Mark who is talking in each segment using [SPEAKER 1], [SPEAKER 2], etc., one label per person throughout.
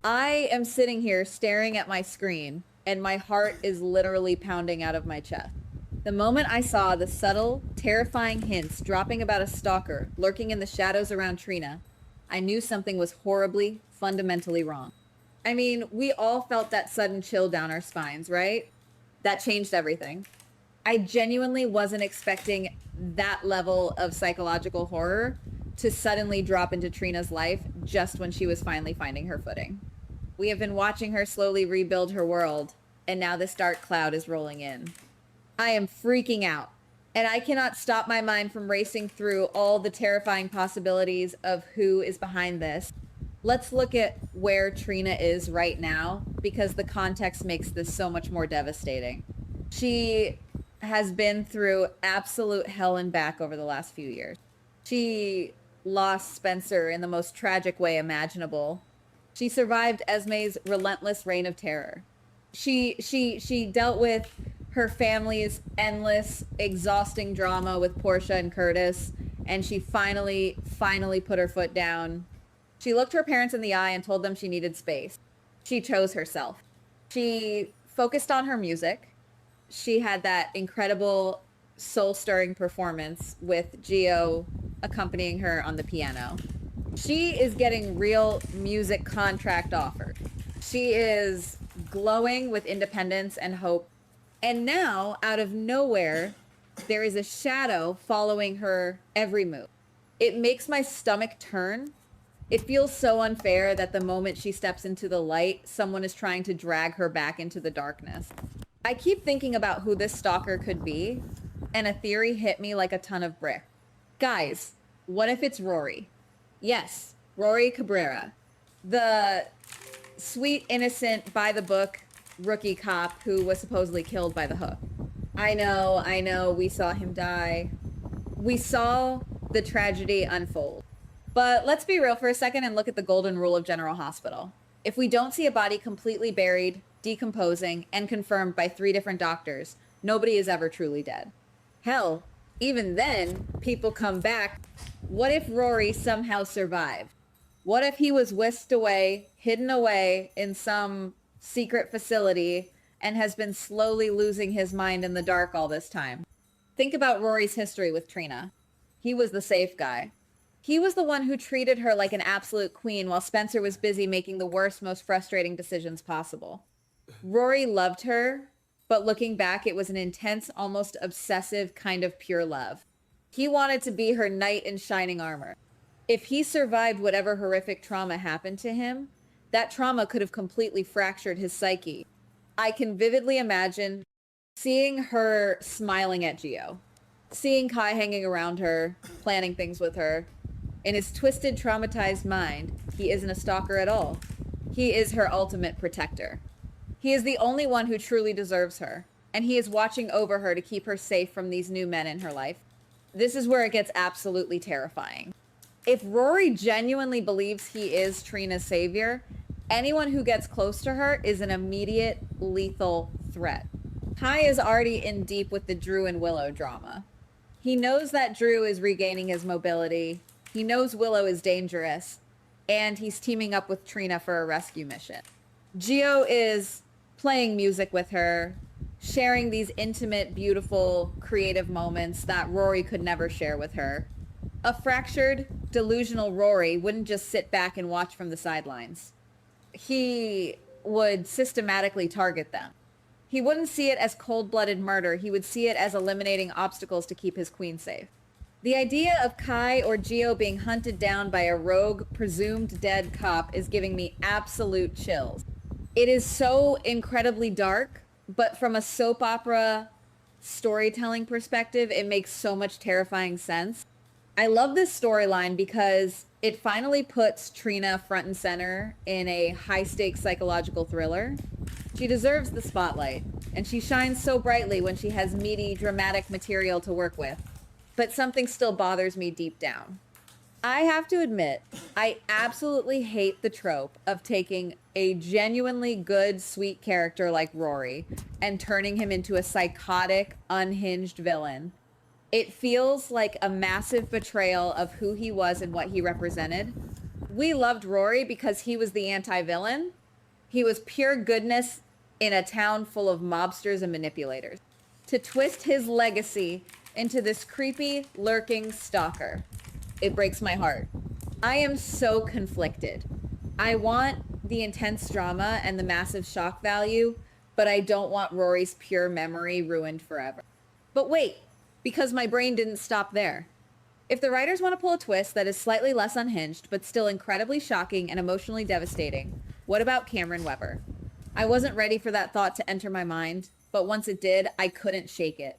[SPEAKER 1] I am sitting here staring at my screen, and my heart is literally pounding out of my chest. The moment I saw the subtle, terrifying hints dropping about a stalker lurking in the shadows around Trina, I knew something was horribly, fundamentally wrong. I mean, we all felt that sudden chill down our spines, right? That changed everything. I genuinely wasn't expecting that level of psychological horror to suddenly drop into Trina's life just when she was finally finding her footing. We have been watching her slowly rebuild her world, and now this dark cloud is rolling in. I am freaking out, and I cannot stop my mind from racing through all the terrifying possibilities of who is behind this. Let's look at where Trina is right now, because the context makes this so much more devastating. She has been through absolute hell and back over the last few years. She lost Spencer in the most tragic way imaginable. She survived Esme's relentless reign of terror. She dealt with her family's endless, exhausting drama with Portia and Curtis, and she finally put her foot down. She looked her parents in the eye and told them she needed space. She chose herself. She focused on her music. She had that incredible soul-stirring performance with Gio accompanying her on the piano. She is getting real music contract offers. She is glowing with independence and hope. And now, out of nowhere, there is a shadow following her every move. It makes my stomach turn. It feels so unfair that the moment she steps into the light, someone is trying to drag her back into the darkness. I keep thinking about who this stalker could be, and a theory hit me like a ton of brick. Guys, what if it's Rory? Yes, Rory Cabrera, the sweet, innocent, by-the-book rookie cop who was supposedly killed by the hook. I know, we saw him die. We saw the tragedy unfold. But let's be real for a second and look at the golden rule of General Hospital. If we don't see a body completely buried, decomposing, and confirmed by 3 different doctors, nobody is ever truly dead. Hell, even then, people come back. What if Rory somehow survived? What if he was whisked away, hidden away in some secret facility, and has been slowly losing his mind in the dark all this time? Think about Rory's history with Trina. He was the safe guy. He was the one who treated her like an absolute queen while Spencer was busy making the worst, most frustrating decisions possible. Rory loved her, but looking back, it was an intense, almost obsessive kind of pure love. He wanted to be her knight in shining armor. If he survived whatever horrific trauma happened to him, that trauma could have completely fractured his psyche. I can vividly imagine seeing her smiling at Gio, seeing Kai hanging around her, planning things with her. In his twisted, traumatized mind, he isn't a stalker at all. He is her ultimate protector. He is the only one who truly deserves her, and he is watching over her to keep her safe from these new men in her life. This is where it gets absolutely terrifying. If Rory genuinely believes he is Trina's savior, anyone who gets close to her is an immediate, lethal threat. Kai is already in deep with the Drew and Willow drama. He knows that Drew is regaining his mobility. He knows Willow is dangerous, and he's teaming up with Trina for a rescue mission. Gio is playing music with her, sharing these intimate, beautiful, creative moments that Rory could never share with her. A fractured, delusional Rory wouldn't just sit back and watch from the sidelines. He would systematically target them. He wouldn't see it as cold-blooded murder. He would see it as eliminating obstacles to keep his queen safe. The idea of Kai or Gio being hunted down by a rogue, presumed dead cop is giving me absolute chills. It is so incredibly dark, but from a soap opera storytelling perspective, it makes so much terrifying sense. I love this storyline because it finally puts Trina front and center in a high-stakes psychological thriller. She deserves the spotlight, and she shines so brightly when she has meaty, dramatic material to work with. But something still bothers me deep down. I have to admit, I absolutely hate the trope of taking a genuinely good, sweet character like Rory and turning him into a psychotic, unhinged villain. It feels like a massive betrayal of who he was and what he represented. We loved Rory because he was the anti-villain. He was pure goodness in a town full of mobsters and manipulators. To twist his legacy into this creepy, lurking stalker, it breaks my heart. I am so conflicted. I want the intense drama and the massive shock value, but I don't want Rory's pure memory ruined forever. But wait, because my brain didn't stop there. If the writers want to pull a twist that is slightly less unhinged, but still incredibly shocking and emotionally devastating, what about Cameron Webber? I wasn't ready for that thought to enter my mind, but once it did, I couldn't shake it.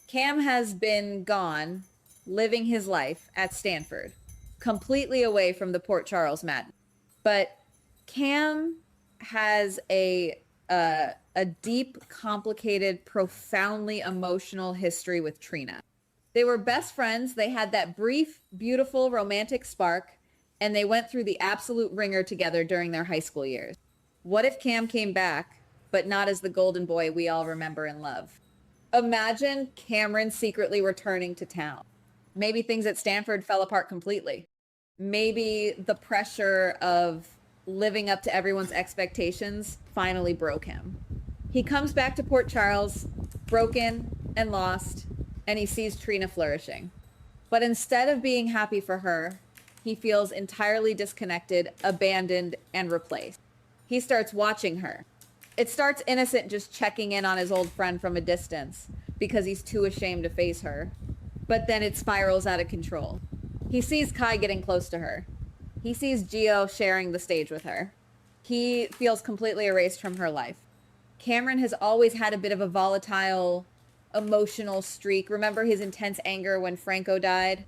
[SPEAKER 1] Cam has been gone, living his life at Stanford, completely away from the Port Charles madness. But Cam has a deep, complicated, profoundly emotional history with Trina. They were best friends. They had that brief, beautiful, romantic spark, and they went through the absolute ringer together during their high school years. What if Cam came back, but not as the golden boy we all remember and love? Imagine Cameron secretly returning to town. Maybe things at Stanford fell apart completely. Maybe the pressure of living up to everyone's expectations finally broke him. He comes back to Port Charles, broken and lost, and he sees Trina flourishing. But instead of being happy for her, he feels entirely disconnected, abandoned, and replaced. He starts watching her. It starts innocent, just checking in on his old friend from a distance because he's too ashamed to face her. But then it spirals out of control. He sees Kai getting close to her. He sees Gio sharing the stage with her. He feels completely erased from her life. Cameron has always had a bit of a volatile, emotional streak. Remember his intense anger when Franco died?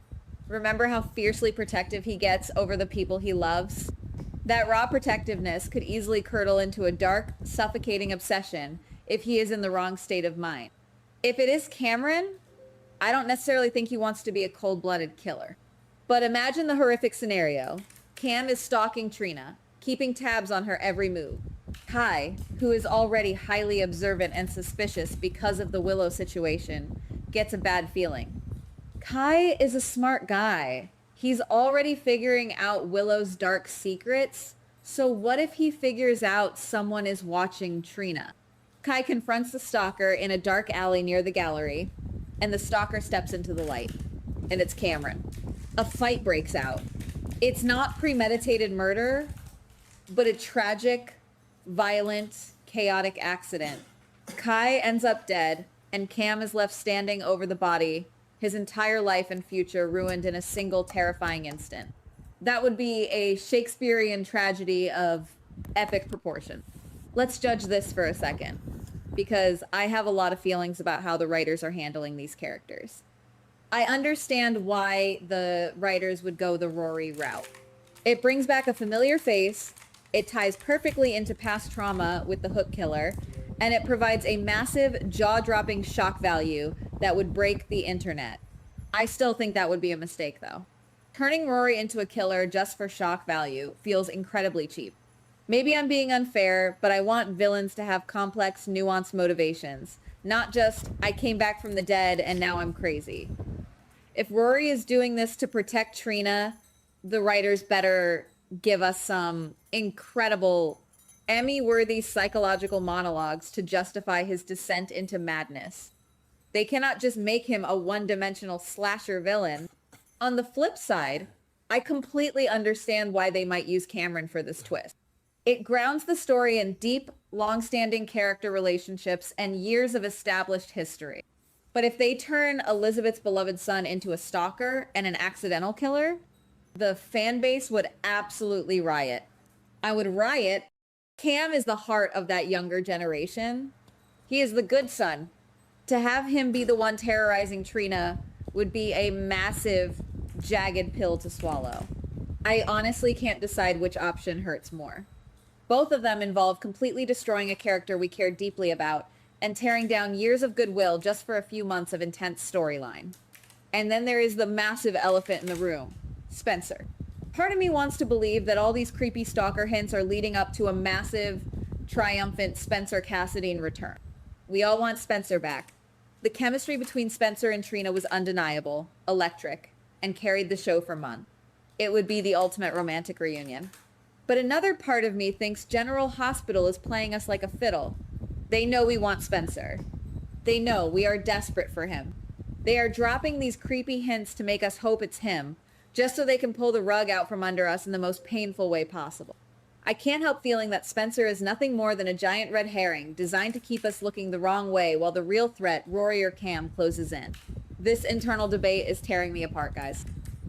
[SPEAKER 1] Remember how fiercely protective he gets over the people he loves? That raw protectiveness could easily curdle into a dark, suffocating obsession if he is in the wrong state of mind. If it is Cameron, I don't necessarily think he wants to be a cold-blooded killer. But imagine the horrific scenario. Cam is stalking Trina, keeping tabs on her every move. Kai, who is already highly observant and suspicious because of the Willow situation, gets a bad feeling. Kai is a smart guy. He's already figuring out Willow's dark secrets, so what if he figures out someone is watching Trina? Kai confronts the stalker in a dark alley near the gallery, and the stalker steps into the light, and it's Cameron. A fight breaks out. It's not premeditated murder, but a tragic, violent, chaotic accident. Kai ends up dead, and Cam is left standing over the body, his entire life and future ruined in a single terrifying instant. That would be a Shakespearean tragedy of epic proportion. Let's judge this for a second, because I have a lot of feelings about how the writers are handling these characters. I understand why the writers would go the Rory route. It brings back a familiar face, it ties perfectly into past trauma with the hook killer, and it provides a massive, jaw-dropping shock value that would break the internet. I still think that would be a mistake, though. Turning Rory into a killer just for shock value feels incredibly cheap. Maybe I'm being unfair, but I want villains to have complex, nuanced motivations, not just, I came back from the dead and now I'm crazy. If Rory is doing this to protect Trina, the writers better give us some incredible, Emmy-worthy psychological monologues to justify his descent into madness. They cannot just make him a one-dimensional slasher villain. On the flip side, I completely understand why they might use Cameron for this twist. It grounds the story in deep, long-standing character relationships and years of established history. But if they turn Elizabeth's beloved son into a stalker and an accidental killer, the fan base would absolutely riot. I would riot. Cam is the heart of that younger generation. He is the good son. To have him be the one terrorizing Trina would be a massive, jagged pill to swallow. I honestly can't decide which option hurts more. Both of them involve completely destroying a character we care deeply about and tearing down years of goodwill just for a few months of intense storyline. And then there is the massive elephant in the room, Spencer. Part of me wants to believe that all these creepy stalker hints are leading up to a massive, triumphant Spencer Cassadine return. We all want Spencer back. The chemistry between Spencer and Trina was undeniable, electric, and carried the show for months. It would be the ultimate romantic reunion. But another part of me thinks General Hospital is playing us like a fiddle. They know we want Spencer. They know we are desperate for him. They are dropping these creepy hints to make us hope it's him, just so they can pull the rug out from under us in the most painful way possible. I can't help feeling that Spencer is nothing more than a giant red herring designed to keep us looking the wrong way while the real threat, Rory or Cam, closes in. This internal debate is tearing me apart, guys.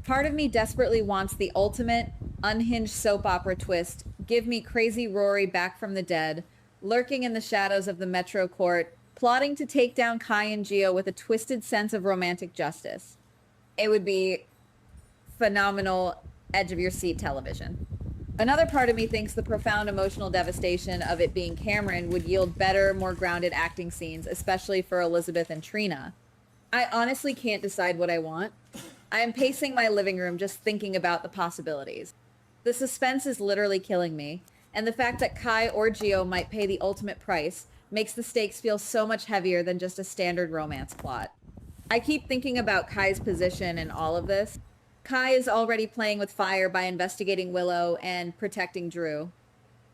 [SPEAKER 1] Part of me desperately wants the ultimate, unhinged soap opera twist, give me crazy Rory back from the dead, lurking in the shadows of the Metro Court, plotting to take down Kai and Gio with a twisted sense of romantic justice. It would be phenomenal, edge-of-your-seat television. Another part of me thinks the profound emotional devastation of it being Cameron would yield better, more grounded acting scenes, especially for Elizabeth and Trina. I honestly can't decide what I want. I am pacing my living room just thinking about the possibilities. The suspense is literally killing me, and the fact that Kai or Gio might pay the ultimate price makes the stakes feel so much heavier than just a standard romance plot. I keep thinking about Kai's position in all of this. Kai is already playing with fire by investigating Willow and protecting Drew.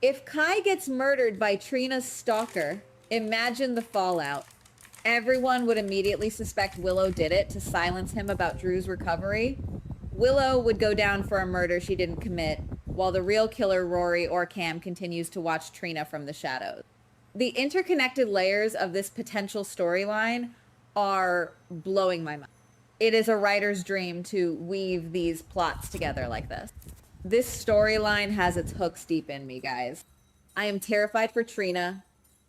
[SPEAKER 1] If Kai gets murdered by Trina's stalker, imagine the fallout. Everyone would immediately suspect Willow did it to silence him about Drew's recovery. Willow would go down for a murder she didn't commit, while the real killer, Rory or Cam, continues to watch Trina from the shadows. The interconnected layers of this potential storyline are blowing my mind. It is a writer's dream to weave these plots together like this. This storyline has its hooks deep in me, guys. I am terrified for Trina.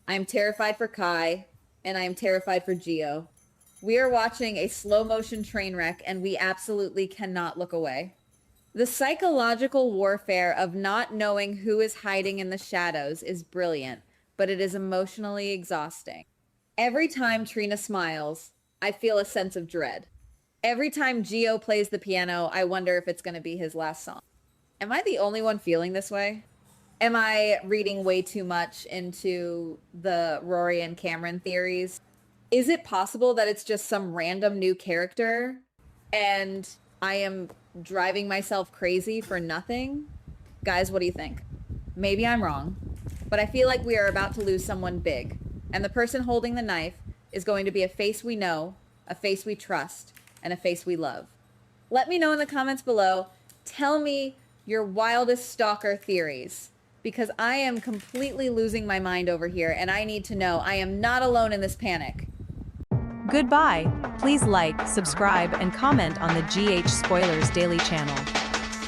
[SPEAKER 1] I am terrified for Kai. And I am terrified for Gio. We are watching a slow-motion train wreck, and we absolutely cannot look away. The psychological warfare of not knowing who is hiding in the shadows is brilliant, but it is emotionally exhausting. Every time Trina smiles, I feel a sense of dread. Every time Gio plays the piano, I wonder if it's going to be his last song. Am I the only one feeling this way? Am I reading way too much into the Rory and Cameron theories? Is it possible that it's just some random new character and I am driving myself crazy for nothing? Guys, what do you think? Maybe I'm wrong, but I feel like we are about to lose someone big, and the person holding the knife is going to be a face we know, a face we trust, and a face we love. Let me know in the comments below. Tell me your wildest stalker theories, because I am completely losing my mind over here, and I need to know I am not alone in this panic.
[SPEAKER 2] Goodbye. Please like, subscribe, and comment on the GH Spoilers Daily channel.